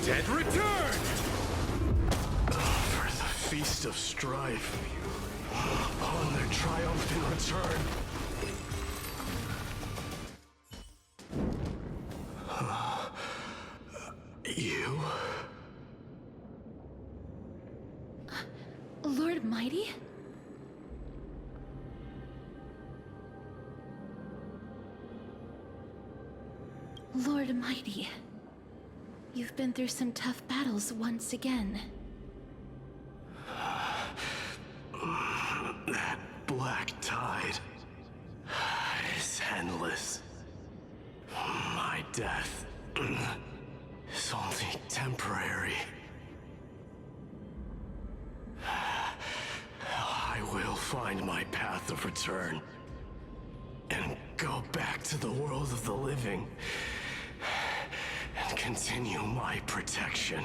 Dead return! For the feast of strife, upon their triumphant return. You? Lord Mighty? Lord Mighty, you've been through some tough battles once again. That black tide is endless. My death is only temporary. I will find my path of return and go back to the world of the living and continue my protection.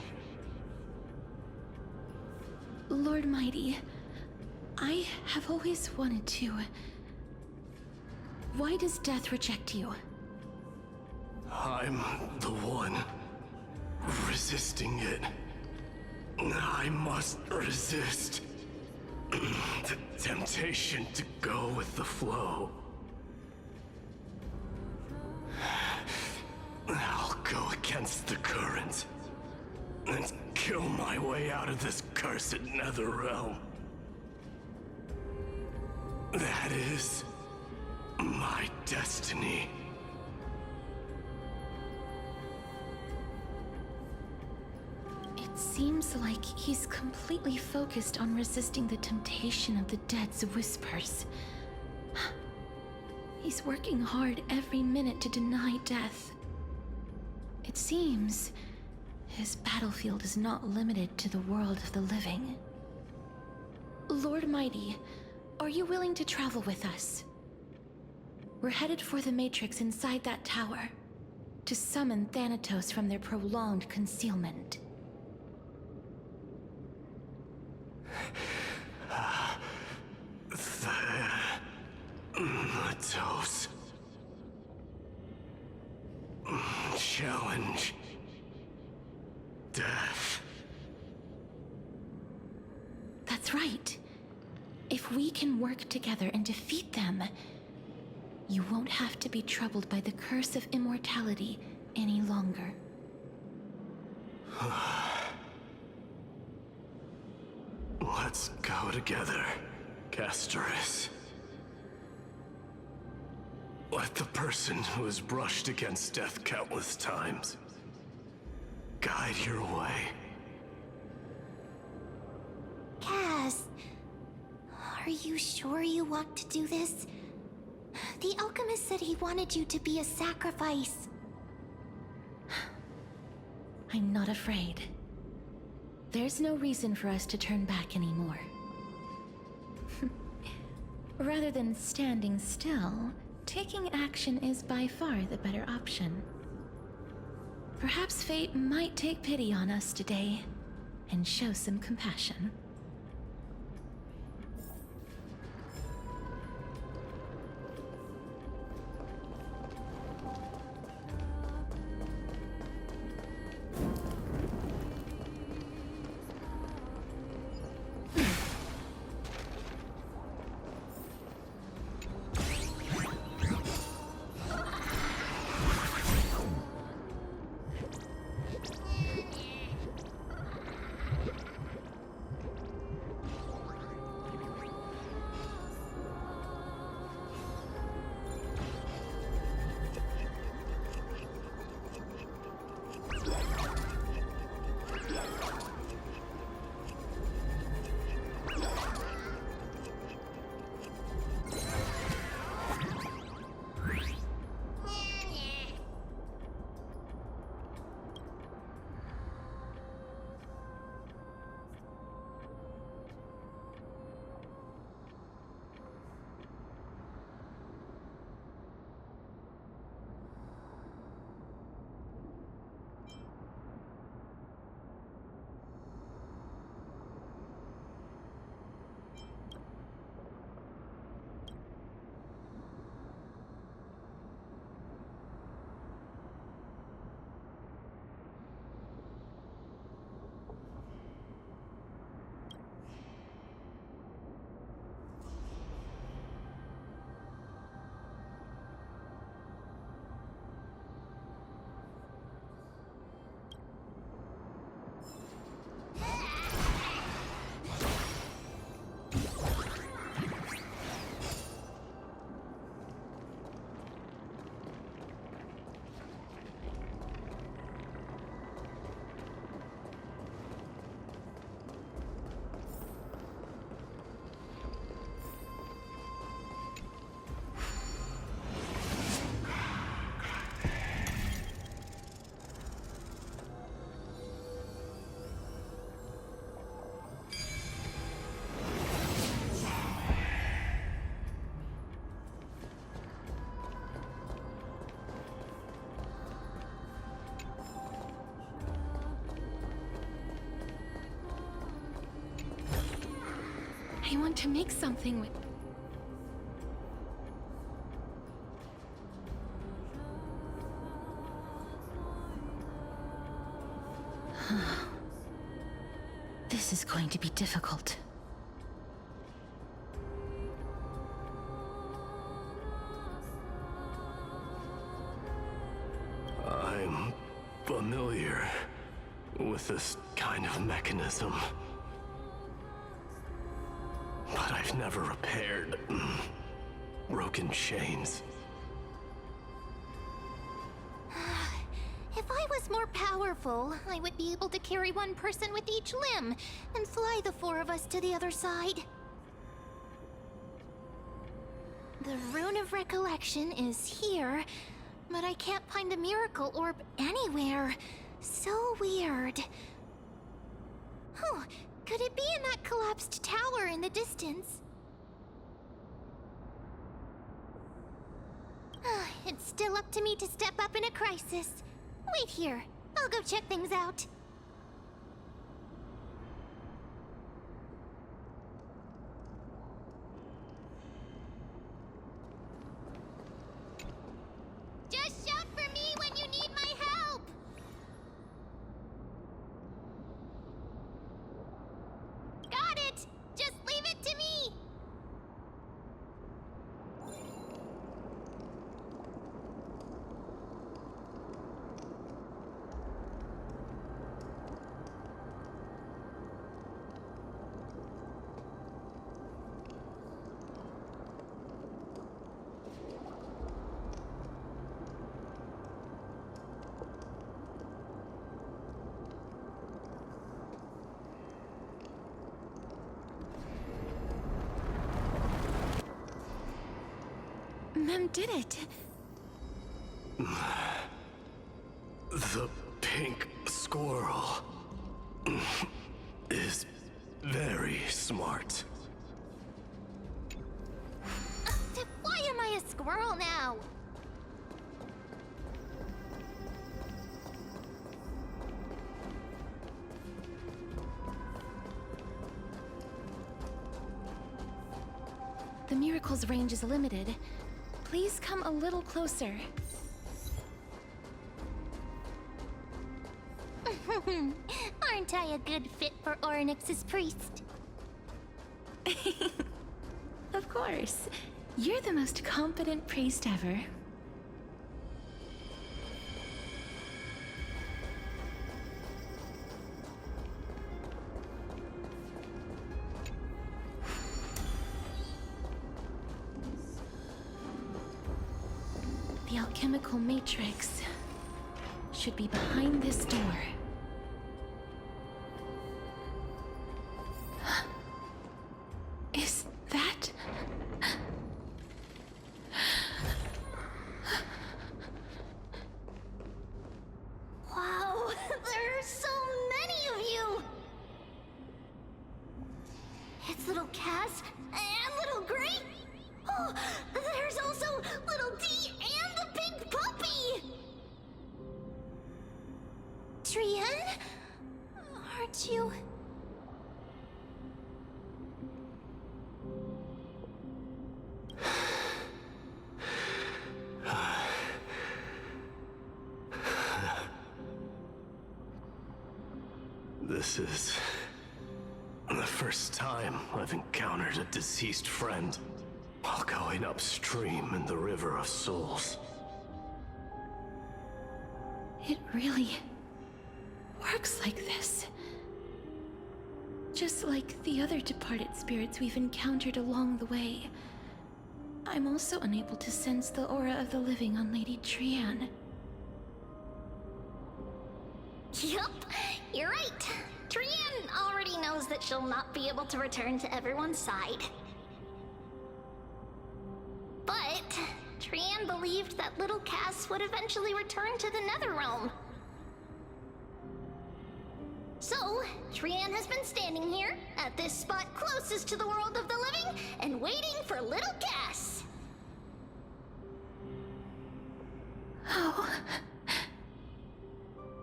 Lord Mighty, I have always wanted to. Why does death reject you? I'm the one resisting it. I must resist the temptation to go with the flow. I'll go against the current and kill my way out of this cursed nether realm. That is my destiny. It seems like he's completely focused on resisting the temptation of the dead's whispers. He's working hard every minute to deny death. It seems his battlefield is not limited to the world of the living. Lord Mighty, are you willing to travel with us? We're headed for the Matrix inside that tower, to summon Thanatos from their prolonged concealment. Thanatos. Challenge. Death. That's right. If we can work together and defeat them, you won't have to be troubled by the curse of immortality any longer. Let's go together, Castoris. Let the person who has brushed against death countless times guide your way. Cass, are you sure you want to do this? The alchemist said he wanted you to be a sacrifice. I'm not afraid. There's no reason for us to turn back anymore. Rather than standing still, taking action is by far the better option. Perhaps fate might take pity on us today and show some compassion. want to make something with... This is going to be difficult. I'm familiar with this kind of mechanism. But I've never repaired broken chains. If I was more powerful, I would be able to carry one person with each limb and fly the four of us to the other side. The Rune of Recollection is here, but I can't find a miracle orb anywhere. So weird. Oh, could it be in that collapsed tower in the distance? It's still up to me to step up in a crisis. Wait here. I'll go check things out. Just shout for me when you need my help! Got it! Just leave it to me! Mem did it. The pink squirrel is very smart. Why am I a squirrel now? The miracle's range is limited. Please come a little closer. Aren't I a good fit for Ornyx's priest? Of course. You're the most competent priest ever. The alchemical matrix should be behind this door. Is that... Wow, there are so many of you! It's little Cass and little Gray. Oh, there's also little D and the pink puppy! Trian? Aren't you... This is the first time I've encountered a deceased friend while going upstream in the River of Souls. It really works like this. Just like the other departed spirits we've encountered along the way. I'm also unable to sense the aura of the living on Lady Trian. Yup, you're right. Trian already knows that she'll not be able to return to everyone's side. But Trian believed that little Cass would eventually return to the Netherrealm. So, Trian has been standing here, at this spot closest to the world of the living, and waiting for little Cass. Oh.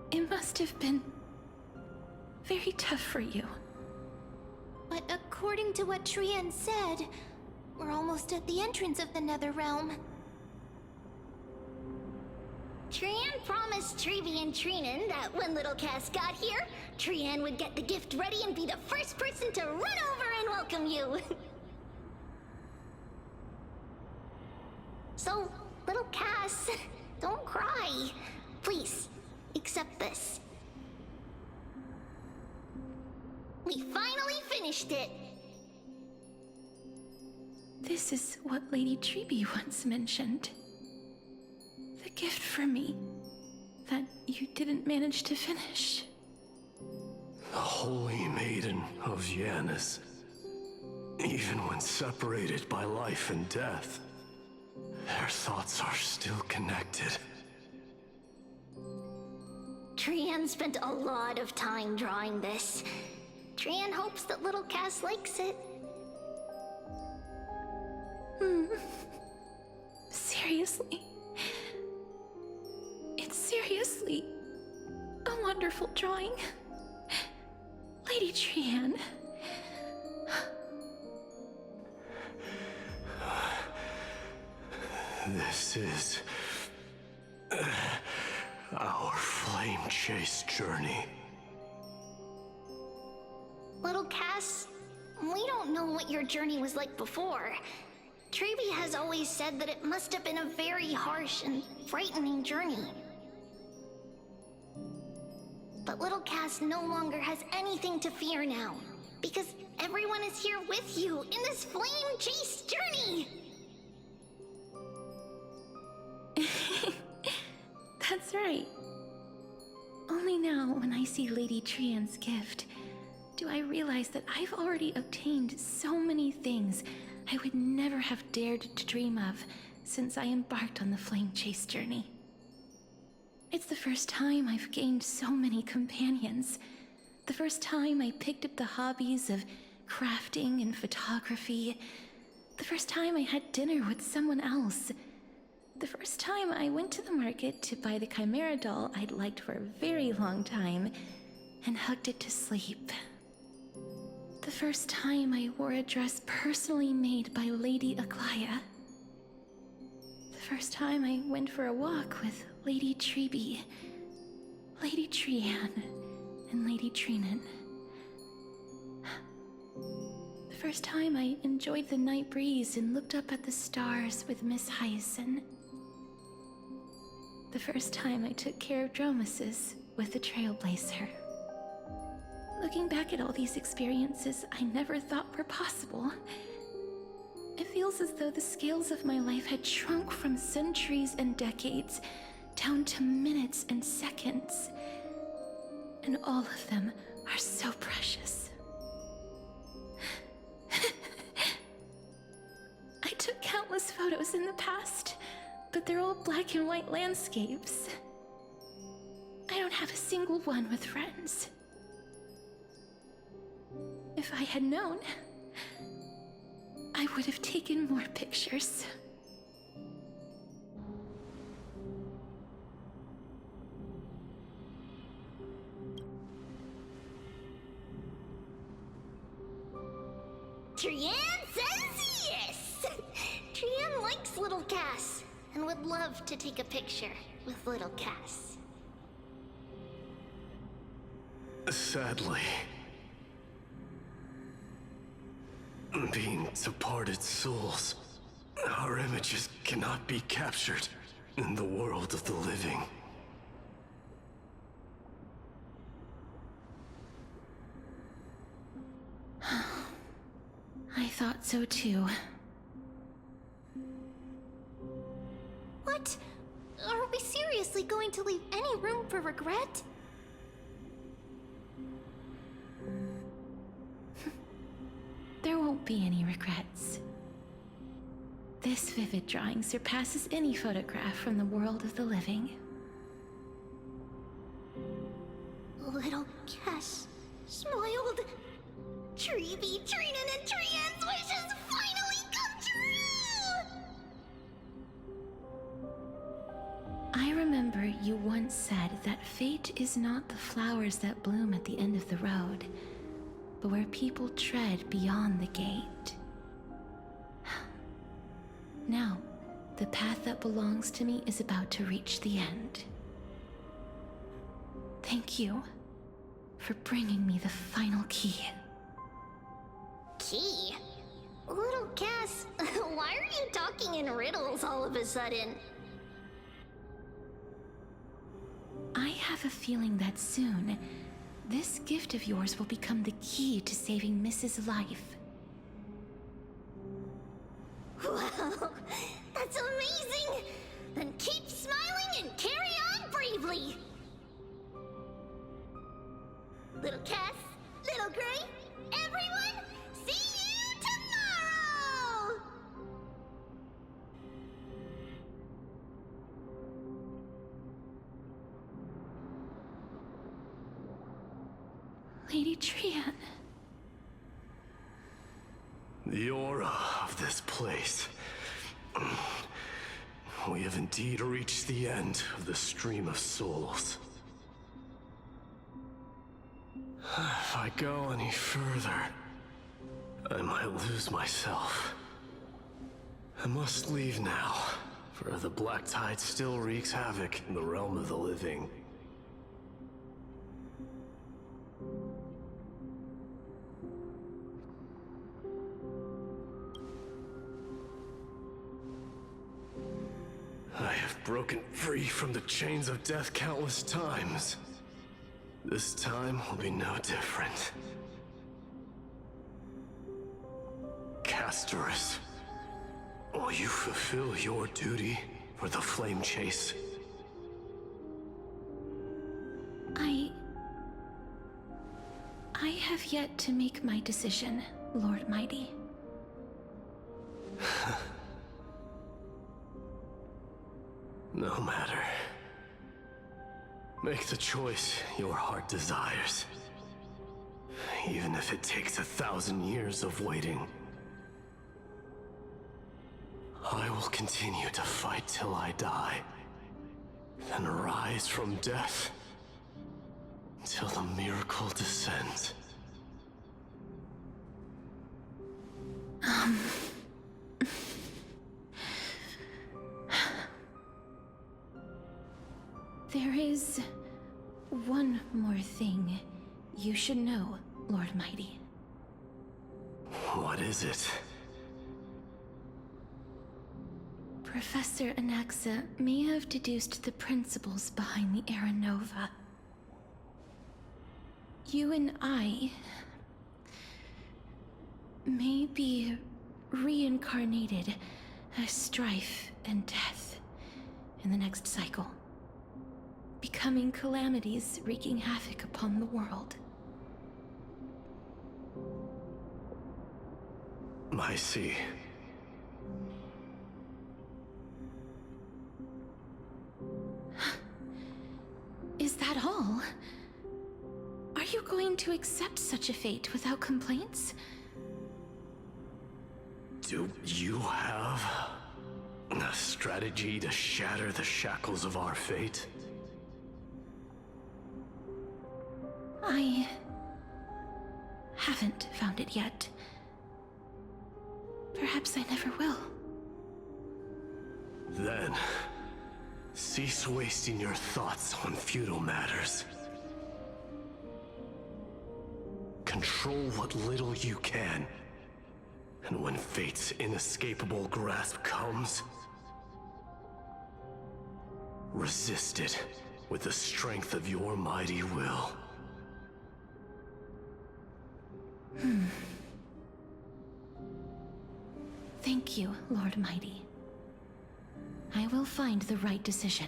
It must have been very tough for you. But according according to what Trian said, we're almost at the entrance of the Netherrealm. Trian promised Trevi and Trinan that when little Cass got here, Trian would get the gift ready and be the first person to run over and welcome you. So, little Cass, don't cry. Please, accept this. We finally finished it. This is what Lady Treeby once mentioned. The gift for me that you didn't manage to finish. The Holy Maiden of Yanis. Even when separated by life and death, their thoughts are still connected. Trian spent a lot of time drawing this. Trian hopes that little Cass likes it. Seriously? It's seriously a wonderful drawing. Lady Trian. This is our flame chase journey. Little Cass, we don't know what your journey was like before. Trevi has always said that it must have been a very harsh and frightening journey. But little Cass no longer has anything to fear now, because everyone is here with you in this flame chase journey! That's right. Only now, when I see Lady Trian's gift, do I realize that I've already obtained so many things I would never have dared to dream of since I embarked on the flame chase journey. It's the first time I've gained so many companions. The first time I picked up the hobbies of crafting and photography. The first time I had dinner with someone else. The first time I went to the market to buy the Chimera doll I'd liked for a very long time and hugged it to sleep. The first time I wore a dress personally made by Lady Aglaya. The first time I went for a walk with Lady Treeby, Lady Trian, and Lady Trinan. The first time I enjoyed the night breeze and looked up at the stars with Miss Hyacinth. The first time I took care of Dromasis with the Trailblazer. Looking back at all these experiences I never thought were possible, it feels as though the scales of my life had shrunk from centuries and decades down to minutes and seconds. And all of them are so precious. I took countless photos in the past, but they're all black and white landscapes. I don't have a single one with friends. If I had known, I would have taken more pictures. Trian says yes! Trian likes little Cass and would love to take a picture with little Cass. Sadly, being departed souls, our images cannot be captured in the world of the living. I thought so too. What? Are we seriously going to leave any room for regret? There won't be any regrets. This vivid drawing surpasses any photograph from the world of the living. Little Cass smiled. Treeby, Trinan, and Trian's wishes finally come true! I remember you once said that fate is not the flowers that bloom at the end of the road, but where people tread beyond the gate. Now, the path that belongs to me is about to reach the end. Thank you for bringing me the final key. Key? Little Cass, why are you talking in riddles all of a sudden? I have a feeling that soon, this gift of yours will become the key to saving Mrs. Life. Wow, that's amazing! Then keep smiling and carry on bravely! Little Cass, Little Gray, everyone, see you tomorrow! Lady Trian. The aura of this place. We have indeed reached the end of the stream of souls. If I go any further, I might lose myself. I must leave now, for the black tide still wreaks havoc in the realm of the living. I have broken free from the chains of death countless times. This time will be no different. Castorus, will you fulfill your duty for the flame chase? I have yet to make my decision, Lord Mighty. No matter. Make the choice your heart desires. Even if it takes 1,000 years of waiting. I will continue to fight till I die. Then rise from death. Till the miracle descends. There is one more thing you should know, Lord Mighty. What is it? Professor Anaxa may have deduced the principles behind the Era Nova. You and I may be reincarnated as strife and death in the next cycle, becoming calamities wreaking havoc upon the world. I see. Is that all? Are you going to accept such a fate without complaints? Do you have a strategy to shatter the shackles of our fate? I haven't found it yet. Perhaps I never will. Then, cease wasting your thoughts on futile matters. Control what little you can. And when fate's inescapable grasp comes, resist it with the strength of your mighty will. Thank you, Lord Mighty. I will find the right decision.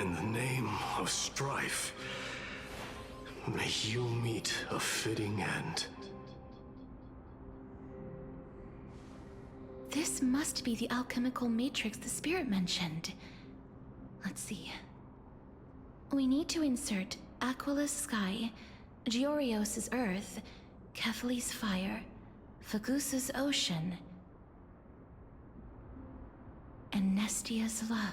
In the name of strife, may you meet a fitting end. This must be the alchemical matrix the spirit mentioned. Let's see. We need to insert Aquila's sky, Giorios' earth, Kephali's fire, Fagusa's ocean. and Nestia's love.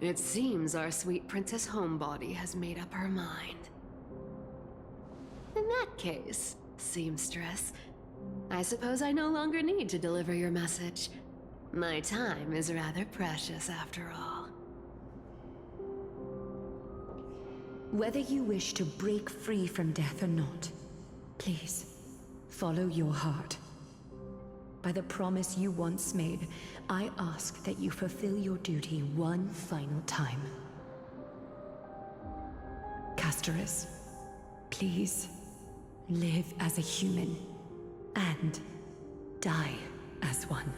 It seems our sweet Princess Homebody has made up her mind. In that case, seamstress, I suppose I no longer need to deliver your message. My time is rather precious after all. Whether you wish to break free from death or not, please, follow your heart. By the promise you once made, I ask that you fulfill your duty one final time. Castorus, please, live as a human, and die as one.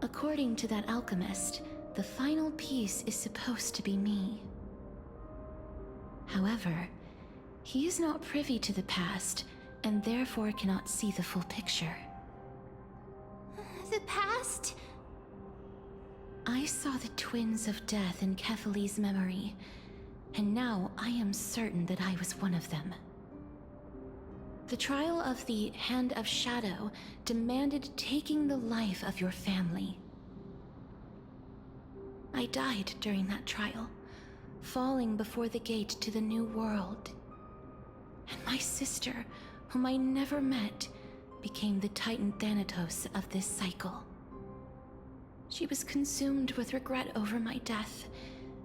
According to that alchemist, the final piece is supposed to be me. However, he is not privy to the past, and therefore cannot see the full picture. The past? I saw the twins of death in Kethali's memory, and now I am certain that I was one of them. The trial of the Hand of Shadow demanded taking the life of your family. I died during that trial, falling before the gate to the new world. And my sister, whom I never met, became the Titan Thanatos of this cycle. She was consumed with regret over my death,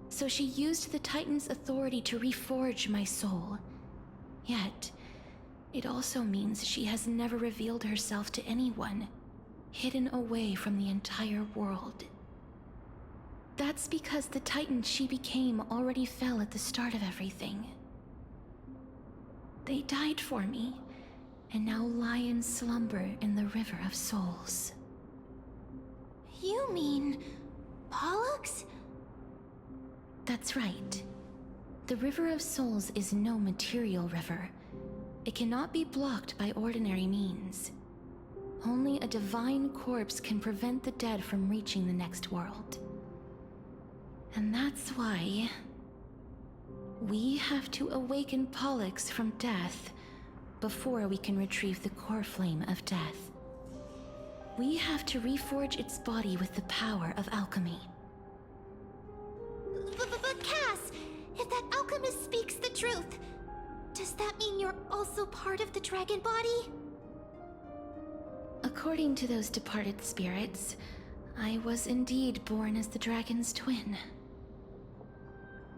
so she used the Titan's authority to reforge my soul. Yet, it also means she has never revealed herself to anyone, hidden away from the entire world. That's because the Titan she became already fell at the start of everything. They died for me, and now lie in slumber in the River of Souls. You mean Pollux? That's right. The River of Souls is no material river. It cannot be blocked by ordinary means. Only a divine corpse can prevent the dead from reaching the next world. And that's why we have to awaken Pollux from death before we can retrieve the core flame of death. We have to reforge its body with the power of alchemy. But Cass, if that alchemist speaks the truth, does that mean you're also part of the dragon body? According to those departed spirits, I was indeed born as the dragon's twin.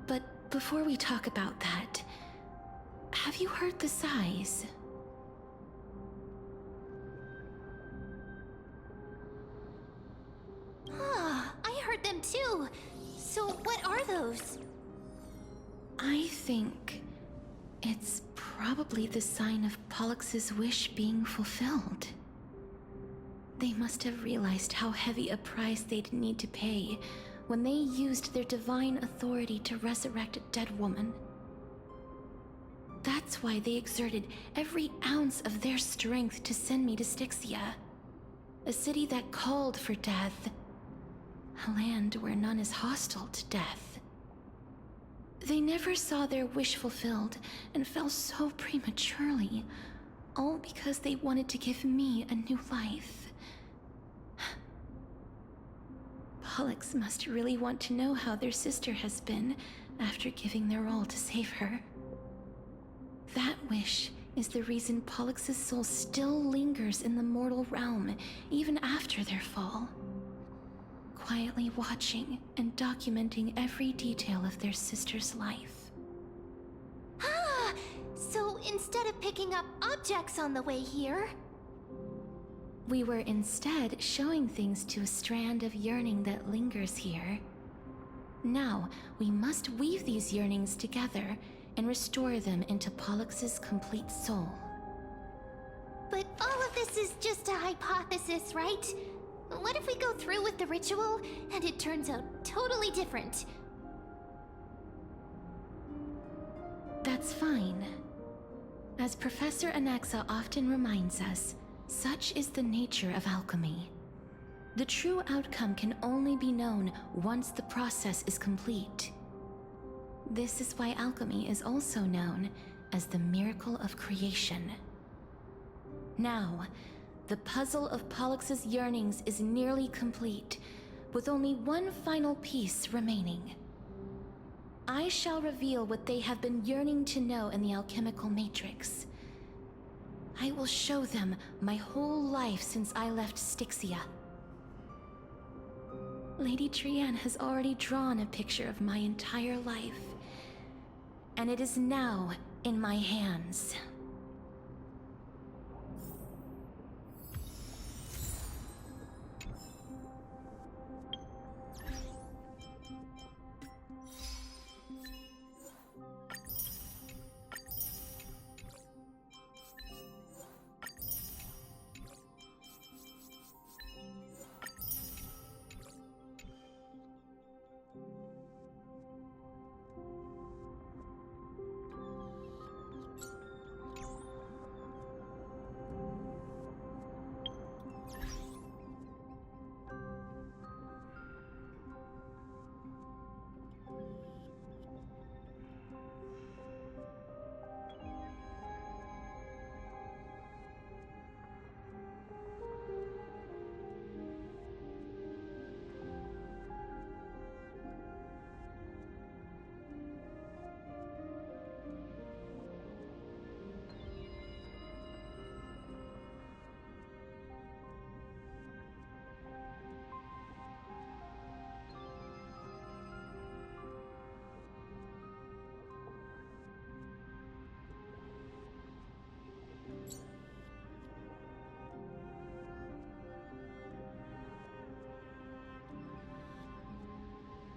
But before we talk about that, have you heard the sighs? Ah, I heard them too. So what are those? I think it's probably the sign of Pollux's wish being fulfilled. They must have realized how heavy a price they'd need to pay when they used their divine authority to resurrect a dead woman. That's why they exerted every ounce of their strength to send me to Styxia, a city that called for death, a land where none is hostile to death. They never saw their wish fulfilled and fell so prematurely, all because they wanted to give me a new life. Pollux must really want to know how their sister has been after giving their all to save her. That wish is the reason Pollux's soul still lingers in the mortal realm even after their fall, quietly watching and documenting every detail of their sister's life. Ah, so instead of picking up objects on the way here, We were instead showing things to a strand of yearning that lingers here. Now, we must weave these yearnings together and restore them into Pollux's complete soul. but all of this is just a hypothesis, right? What if we go through with the ritual and it turns out totally different? That's fine. As Professor Anaxa often reminds us, such is the nature of alchemy. The true outcome can only be known once the process is complete. This is why alchemy is also known as the miracle of creation. Now, the puzzle of Pollux's yearnings is nearly complete, with only one final piece remaining. I shall reveal what they have been yearning to know in the alchemical matrix. I will show them my whole life since I left Styxia. Lady Trianne has already drawn a picture of my entire life, and it is now in my hands.